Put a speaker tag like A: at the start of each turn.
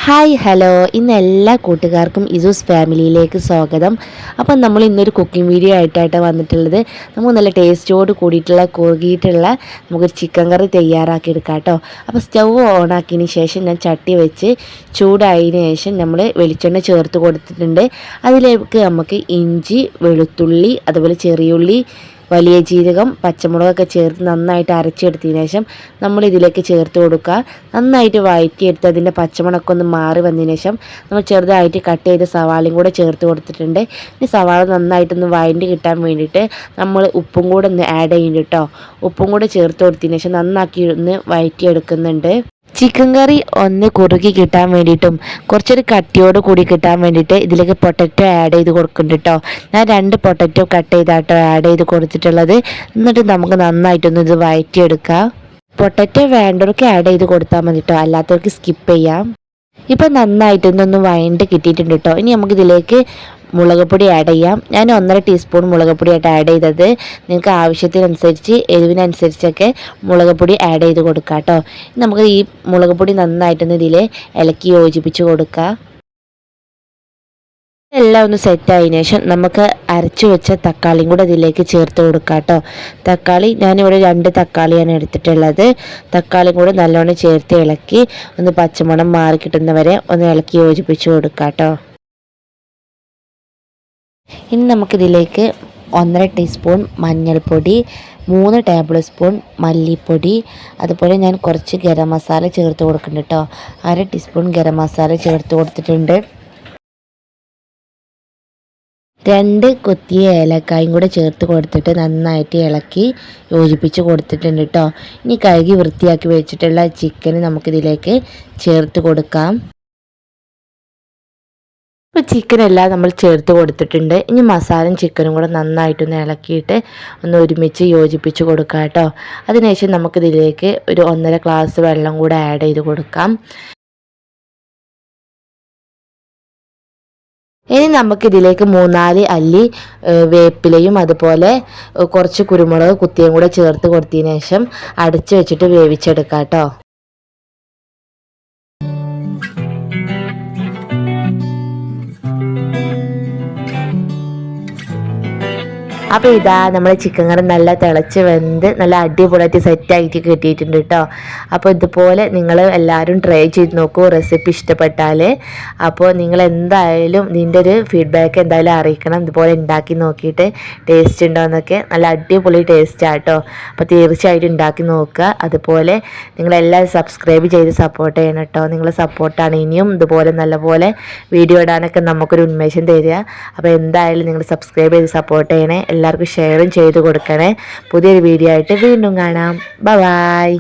A: Hi hello ഇന്ന് എല്ലാ കൂട്ടുകാർക്കും ഇസൂസ് ഫാമിലിയിലേക്ക് സ്വാഗതം. അപ്പം നമ്മൾ ഇന്നൊരു കുക്കിംഗ് വീഡിയോ ആയിട്ടാണ് വന്നിട്ടുള്ളത്. നമുക്ക് നല്ല ടേസ്റ്റോട് കൂടിയിട്ടുള്ള കുറുകിയിട്ടുള്ള നമുക്കൊരു ചിക്കൻ കറി തയ്യാറാക്കി എടുക്കാം കേട്ടോ. അപ്പോൾ സ്റ്റൗ ഓണാക്കിയതിന് ശേഷം ഞാൻ ചട്ടി വെച്ച് ചൂടായതിന് ശേഷം നമ്മൾ വെളിച്ചെണ്ണ ചേർത്ത് കൊടുത്തിട്ടുണ്ട്. അതിലേക്ക് നമുക്ക് ഇഞ്ചി, വെളുത്തുള്ളി, അതുപോലെ ചെറിയുള്ളി, വലിയ ജീരകം, പച്ചമുളകൊക്കെ ചേർത്ത് നന്നായിട്ട് അരച്ചെടുത്തതിന് ശേഷം നമ്മൾ ഇതിലേക്ക് ചേർത്ത് കൊടുക്കുക. നന്നായിട്ട് വഴറ്റിയെടുത്ത് അതിൻ്റെ പച്ചമുളകൊക്കെ ഒന്ന് മാറി വന്നതിന് ശേഷം നമ്മൾ ചെറുതായിട്ട് കട്ട് ചെയ്ത സവാളയും കൂടെ ചേർത്ത് കൊടുത്തിട്ടുണ്ട്. ഇനി സവാള നന്നായിട്ടൊന്ന് വഴണ്ടി കിട്ടാൻ വേണ്ടിയിട്ട് നമ്മൾ ഉപ്പും കൂടെ ഒന്ന് ആഡ് ചെയ്യുന്നുണ്ട് കേട്ടോ. ഉപ്പും കൂടെ ചേർത്ത് കൊടുത്തതിന് ശേഷം നന്നാക്കി ഒന്ന് വഴറ്റിയെടുക്കുന്നുണ്ട്. ചിക്കൻ കറി ഒന്ന് കുറുകി കിട്ടാൻ വേണ്ടിയിട്ടും കുറച്ചൊരു കട്ടിയോട് കൂടി കിട്ടാൻ വേണ്ടിയിട്ട് ഇതിലേക്ക് പൊട്ടറ്റോ ആഡ് ചെയ്ത് കൊടുക്കുന്നുണ്ട് കേട്ടോ. ഞാൻ 2 പൊട്ടറ്റോ കട്ട് ചെയ്താട്ടോ ആഡ് ചെയ്ത് കൊടുത്തിട്ടുള്ളത്. എന്നിട്ട് നമുക്ക് നന്നായിട്ടൊന്ന് ഇത് വഴറ്റിയെടുക്കാം. പൊട്ടറ്റോ വേണ്ടവർക്ക് ആഡ് ചെയ്ത് കൊടുത്താൽ മതി കേട്ടോ, അല്ലാത്തവർക്ക് സ്കിപ്പ് ചെയ്യാം. ഇപ്പം നന്നായിട്ടൊന്നൊന്ന് വഴണ്ട് കിട്ടിയിട്ടുണ്ട് കേട്ടോ. ഇനി നമുക്കിതിലേക്ക് മുളക് പൊടി ആഡ് ചെയ്യാം. ഞാൻ 1.5 ടീസ്പൂൺ മുളക് പൊടിയായിട്ട് ആഡ് ചെയ്തത്. നിങ്ങൾക്ക് ആവശ്യത്തിനനുസരിച്ച് എരിവിനനുസരിച്ചൊക്കെ മുളക് പൊടി ആഡ് ചെയ്ത് കൊടുക്കാം കേട്ടോ. നമുക്ക് ഈ മുളക് പൊടി നന്നായിട്ടൊന്ന് ഇതിൽ ഇളക്കി യോജിപ്പിച്ച് കൊടുക്കാം. എല്ലാം ഒന്ന് സെറ്റായതിനു ശേഷം നമുക്ക് അരച്ചു വെച്ച തക്കാളിയും കൂടെ ഇതിലേക്ക് ചേർത്ത് കൊടുക്കാം കേട്ടോ. തക്കാളി ഞാനിവിടെ 2 തക്കാളിയാണ് എടുത്തിട്ടുള്ളത്. തക്കാളിയും കൂടെ നല്ലോണം ചേർത്ത് ഇളക്കി ഒന്ന് പച്ചമണം മാറി കിട്ടുന്നവരെ ഒന്ന് ഇളക്കി യോജിപ്പിച്ച് കൊടുക്കാം കേട്ടോ. ഇനി നമുക്കിതിലേക്ക് 1.5 ടീസ്പൂൺ മഞ്ഞൾപ്പൊടി, 3 ടേബിൾ സ്പൂൺ മല്ലിപ്പൊടി, അതുപോലെ ഞാൻ കുറച്ച് ഗരം മസാല ചേർത്ത് കൊടുക്കുന്നുണ്ട് കേട്ടോ. 1/2 ടീസ്പൂൺ ഗരം മസാല ചേർത്ത് കൊടുത്തിട്ടുണ്ട്. 2 കൊത്തിയ ഏലക്കായും കൂടെ ചേർത്ത് കൊടുത്തിട്ട് നന്നായിട്ട് ഇളക്കി യോജിപ്പിച്ച് കൊടുത്തിട്ടുണ്ട് കേട്ടോ. ഇനി കഴുകി വൃത്തിയാക്കി വെച്ചിട്ടുള്ള ചിക്കൻ നമുക്കിതിലേക്ക് ചേർത്ത് കൊടുക്കാം. ഇപ്പോൾ ചിക്കനെല്ലാം നമ്മൾ ചേർത്ത് കൊടുത്തിട്ടുണ്ട്. ഇനി മസാലയും ചിക്കനും കൂടെ നന്നായിട്ടൊന്ന് ഇളക്കിയിട്ട് ഒന്ന് ഒരുമിച്ച് യോജിപ്പിച്ച് കൊടുക്കാം കേട്ടോ. അതിനുശേഷം നമുക്കിതിലേക്ക് ഒരു 1.5 ഗ്ലാസ് വെള്ളം കൂടെ ആഡ് ചെയ്ത് കൊടുക്കാം. ഇനി നമുക്കിതിലേക്ക് 3-4 അല്ലി വേപ്പിലയും അതുപോലെ കുറച്ച് കുരുമുളക് കുത്തിയും കൂടെ ചേർത്ത് കൊടുത്തതിന് ശേഷം അടച്ച് വെച്ചിട്ട് വേവിച്ചെടുക്കാം കേട്ടോ. അപ്പോൾ ഇതാ നമ്മൾ ചിക്കൻ കറി നല്ല തിളച്ച് വെന്ത് നല്ല അടിപൊളിയായിട്ട് സെറ്റായിട്ട് കിട്ടിയിട്ടുണ്ട് കേട്ടോ. അപ്പോൾ ഇതുപോലെ നിങ്ങൾ എല്ലാവരും ട്രൈ ചെയ്ത് നോക്കൂ, റെസിപ്പി ഇഷ്ടപ്പെട്ടാൽ. അപ്പോൾ നിങ്ങൾ എന്തായാലും ഇതിൻ്റെ ഒരു ഫീഡ്ബാക്ക് എന്തായാലും അറിയിക്കണം. ഇതുപോലെ ഉണ്ടാക്കി നോക്കിയിട്ട് ടേസ്റ്റ് ഉണ്ടോ എന്നൊക്കെ. നല്ല അടിപൊളി ടേസ്റ്റാണ് കേട്ടോ. അപ്പോൾ തീർച്ചയായിട്ടും ഉണ്ടാക്കി നോക്കുക. അതുപോലെ നിങ്ങളെല്ലാവരും സബ്സ്ക്രൈബ് ചെയ്ത് സപ്പോർട്ട് ചെയ്യണം കേട്ടോ. നിങ്ങളെ സപ്പോർട്ടാണ് ഇനിയും ഇതുപോലെ നല്ലപോലെ വീഡിയോ ഇടാനൊക്കെ നമുക്കൊരു ഉന്മേഷം തരിക. അപ്പോൾ എന്തായാലും നിങ്ങൾ സബ്സ്ക്രൈബ് ചെയ്ത് സപ്പോർട്ട് ചെയ്യണേ. എല്ലാവർക്കും ഷെയറും ചെയ്ത് കൊടുക്കണേ. പുതിയൊരു വീഡിയോ ആയിട്ട് വീണ്ടും കാണാം. ബൈ.